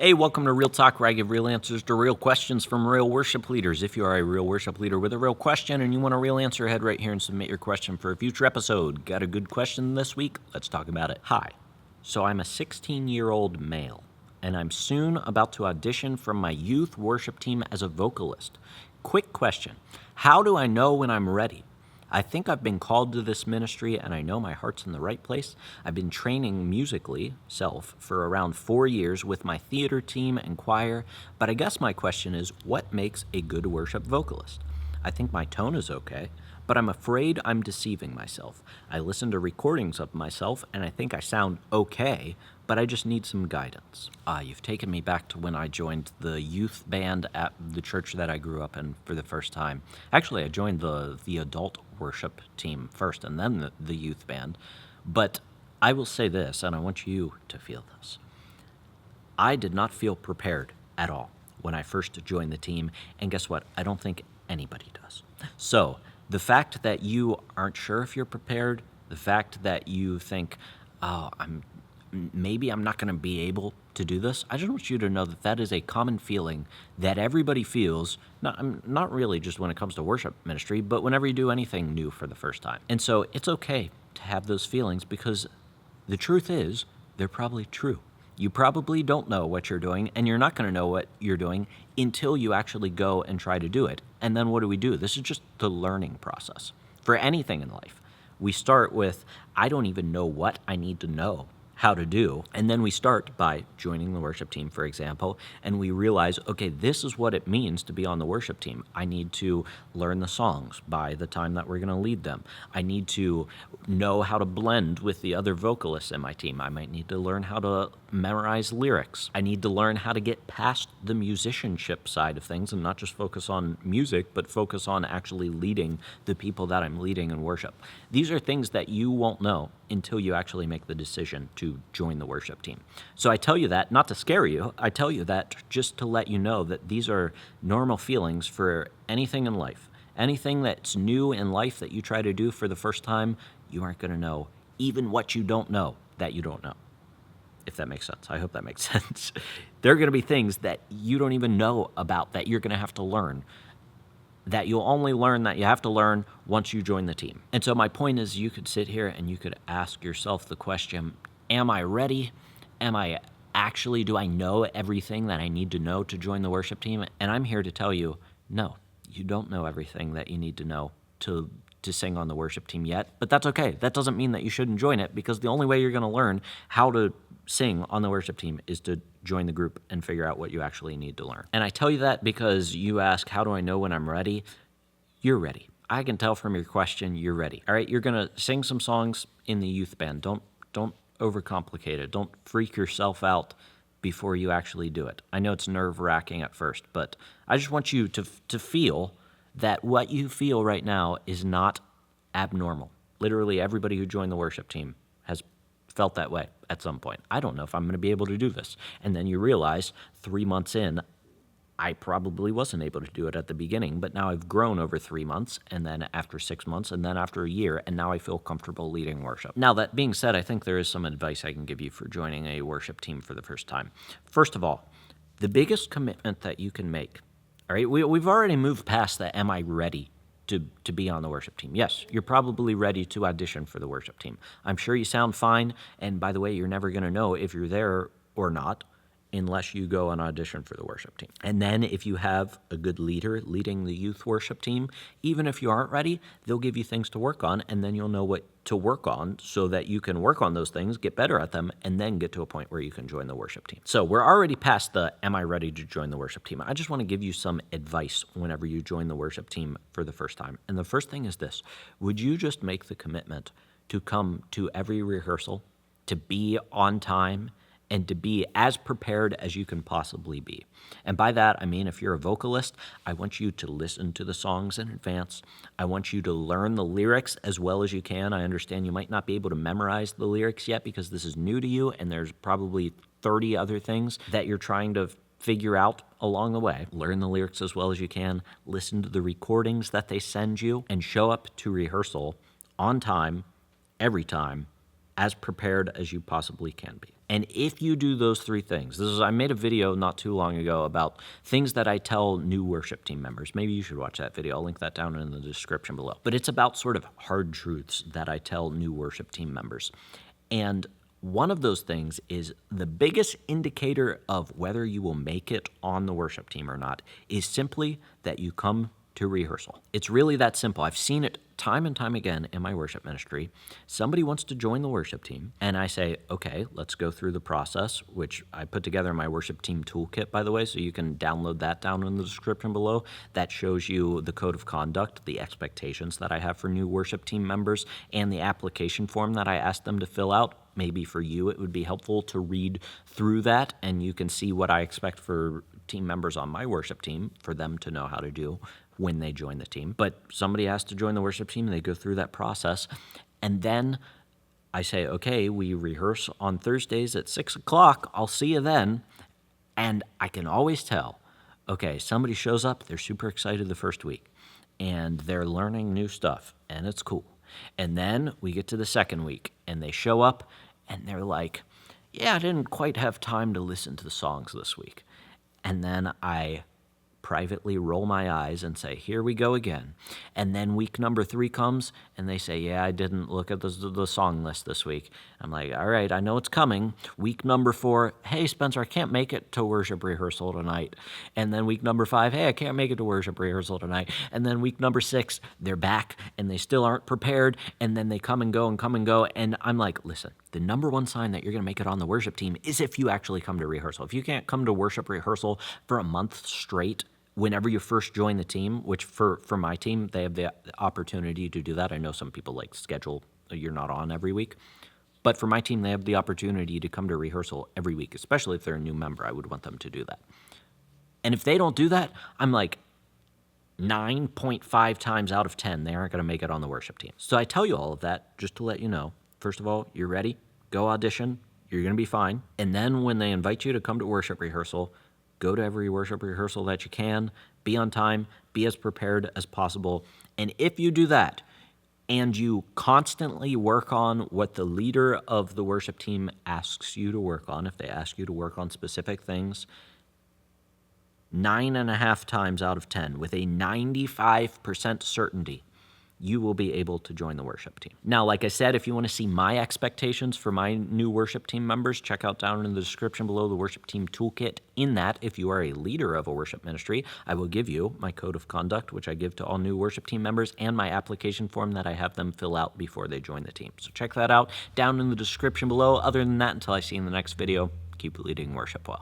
Hey, welcome to Real Talk, where I give real answers to real questions from real worship leaders. If you are a real worship leader with a real question and you want a real answer, head right here and submit your question for a future episode. Got a good question this week? Let's talk about it. Hi. So I'm a 16-year-old male, and I'm soon about to audition for my youth worship team as a vocalist. Quick question. How do I know when I'm ready? I think I've been called to this ministry and I know my heart's in the right place. I've been training musically, for around 4 years with my theater team and choir, but I guess my question is, what makes a good worship vocalist? I think my tone is okay, but I'm afraid I'm deceiving myself. I listen to recordings of myself and I think I sound okay, but I just need some guidance. You've taken me back to when I joined the youth band at the church that I grew up in for the first time. Actually, I joined the adult worship team first and then the youth band. But I will say this, and I want you to feel this. I did not feel prepared at all when I first joined the team, and guess what? I don't think anybody does. So the fact that you aren't sure if you're prepared, the fact that you think, maybe I'm not going to be able to do this, I just want you to know that that is a common feeling that everybody feels, not really just when it comes to worship ministry, but whenever you do anything new for the first time. And so it's okay to have those feelings because the truth is, they're probably true. You probably don't know what you're doing, and you're not going to know what you're doing until you actually go and try to do it. And then what do? This is just the learning process. For anything in life, we start with, I don't even know what I need to know how to do. And then we start by joining the worship team, for example, and we realize, okay, this is what it means to be on the worship team. I need to learn the songs by the time that we're going to lead them. I need to know how to blend with the other vocalists in my team. I might need to learn how to memorize lyrics. I need to learn how to get past the musicianship side of things and not just focus on music, but focus on actually leading the people that I'm leading in worship. These are things that you won't know until you actually make the decision to join the worship team. So I tell you that not to scare you. I tell you that just to let you know that these are normal feelings for anything in life. Anything that's new in life that you try to do for the first time, you aren't going to know even what you don't know that you don't know. If that makes sense. I hope that makes sense. There are going to be things that you don't even know about that you're going to have to learn, that you'll only learn that you have to learn once you join the team. And so my point is, you could sit here and you could ask yourself the question, am I ready? Do I know everything that I need to know to join the worship team? And I'm here to tell you, no, you don't know everything that you need to know to sing on the worship team yet, but that's okay. That doesn't mean that you shouldn't join it, because the only way you're going to learn how to sing on the worship team is to join the group and figure out what you actually need to learn. And I tell you that because you ask, how do I know when I'm ready? You're ready. I can tell from your question, you're ready. All right, you're going to sing some songs in the youth band. Don't overcomplicate it. Don't freak yourself out before you actually do it. I know it's nerve-wracking at first, but I just want you to feel that what you feel right now is not abnormal. Literally everybody who joined the worship team has felt that way at some point. I don't know if I'm going to be able to do this. And then you realize 3 months in, I probably wasn't able to do it at the beginning, but now I've grown over 3 months, and then after 6 months, and then after a year, and now I feel comfortable leading worship. Now, that being said, I think there is some advice I can give you for joining a worship team for the first time. First of all, the biggest commitment that you can make, all right, we've already moved past the am I ready to be on the worship team. Yes, you're probably ready to audition for the worship team. I'm sure you sound fine, and by the way, you're never going to know if you're there or not unless you go and audition for the worship team. And then if you have a good leader leading the youth worship team, even if you aren't ready, they'll give you things to work on, and then you'll know what to work on so that you can work on those things, get better at them, and then get to a point where you can join the worship team. So we're already past the am I ready to join the worship team. I just want to give you some advice whenever you join the worship team for the first time. And the first thing is this: would you just make the commitment to come to every rehearsal, to be on time, and to be as prepared as you can possibly be? And by that, I mean, if you're a vocalist, I want you to listen to the songs in advance. I want you to learn the lyrics as well as you can. I understand you might not be able to memorize the lyrics yet because this is new to you, and there's probably 30 other things that you're trying to figure out along the way. Learn the lyrics as well as you can. Listen to the recordings that they send you, and show up to rehearsal on time, every time, as prepared as you possibly can be. And if you do those three things, I made a video not too long ago about things that I tell new worship team members. Maybe you should watch that video. I'll link that down in the description below. But it's about sort of hard truths that I tell new worship team members. And one of those things is the biggest indicator of whether you will make it on the worship team or not is simply that you come to rehearsal. It's really that simple. I've seen it time and time again in my worship ministry. Somebody wants to join the worship team, and I say, okay, let's go through the process, which I put together in my worship team toolkit, by the way, so you can download that down in the description below. That shows you the code of conduct, the expectations that I have for new worship team members, and the application form that I asked them to fill out. Maybe for you, it would be helpful to read through that, and you can see what I expect for team members on my worship team for them to know how to do when they join the team. But somebody has to join the worship team, they go through that process, and then I say, okay, we rehearse on Thursdays at 6 o'clock. I'll see you then. And I can always tell, okay, somebody shows up, they're super excited the first week, and they're learning new stuff, and it's cool. And then we get to the second week, and they show up, and they're like, yeah, I didn't quite have time to listen to the songs this week. And then I privately roll my eyes and say, here we go again. And then week number 3 comes, and they say, yeah, I didn't look at the song list this week. I'm like, all right, I know it's coming. Week number 4, hey, Spencer, I can't make it to worship rehearsal tonight. And then week number 5, hey, I can't make it to worship rehearsal tonight. And then week number 6, they're back, and they still aren't prepared, and then they come and go and come and go. And I'm like, listen, the number one sign that you're going to make it on the worship team is if you actually come to rehearsal. If you can't come to worship rehearsal for a month straight, whenever you first join the team, which for my team, they have the opportunity to do that. I know some people like schedule, you're not on every week. But for my team, they have the opportunity to come to rehearsal every week, especially if they're a new member. I would want them to do that. And if they don't do that, I'm like 9.5 times out of 10, they aren't going to make it on the worship team. So I tell you all of that just to let you know. First of all, you're ready. Go audition. You're going to be fine. And then when they invite you to come to worship rehearsal, go to every worship rehearsal that you can, be on time, be as prepared as possible. And if you do that, and you constantly work on what the leader of the worship team asks you to work on, if they ask you to work on specific things, 9.5 times out of 10, with a 95% certainty, you will be able to join the worship team. Now, like I said, if you want to see my expectations for my new worship team members, check out down in the description below the worship team toolkit. In that, if you are a leader of a worship ministry, I will give you my code of conduct, which I give to all new worship team members, and my application form that I have them fill out before they join the team. So check that out down in the description below. Other than that, until I see you in the next video, keep leading worship well.